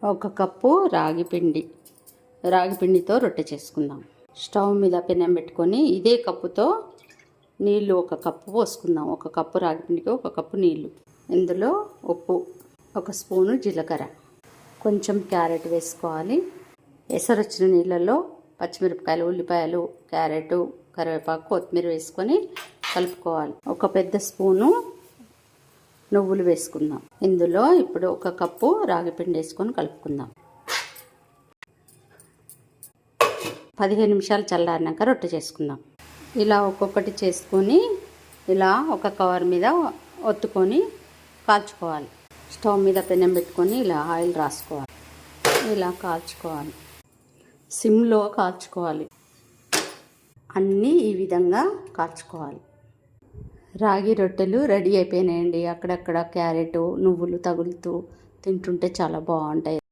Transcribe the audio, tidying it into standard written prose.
1 cup రాగి పిండితో రొట్టె చేసుకుందాం. స్టవ్ మీద పెనం పెట్టుకొని ఇదే కప్పుతో నీళ్లు 1 కప్పు పోసుకుందాం. 1 కప్పు రాగి పిండికి 1 కప్పు నీళ్లు. ఇందులో ఉప్పు, 1 స్పూను జీలకర్ర, కొంచెం క్యారెట్ వేసుకోవాలి. ఎసరొచ్చిన నీళ్ళల్లో పచ్చిమిరపకాయలు, ఉల్లిపాయలు, క్యారెట్, కరివేపాకు, కొత్తిమీర వేసుకొని కలుపుకోవాలి. 1 పెద్ద స్పూను నువ్వులు వేసుకుందాం. ఇందులో ఇప్పుడు 1 కప్పు రాగి పిండి వేసుకొని కలుపుకుందాం. 15 నిమిషాలు చల్లారినాక రొట్టె చేసుకుందాం. ఇలా ఒక్కొక్కటి చేసుకొని ఇలా ఒక కవర్ మీద ఒత్తుకొని కాల్చుకోవాలి. స్టవ్ మీద పెనం పెట్టుకొని ఇలా ఆయిల్ రాసుకోవాలి. ఇలా కాల్చుకోవాలి. సిమ్లో కాల్చుకోవాలి. అన్నీ ఈ విధంగా కాల్చుకోవాలి. రాగి రొట్టెలు రెడీ అయిపోయినాయండి. అక్కడక్కడ క్యారెట్, నువ్వులు తగులుతూ తింటుంటే చాలా బాగుంటాయి.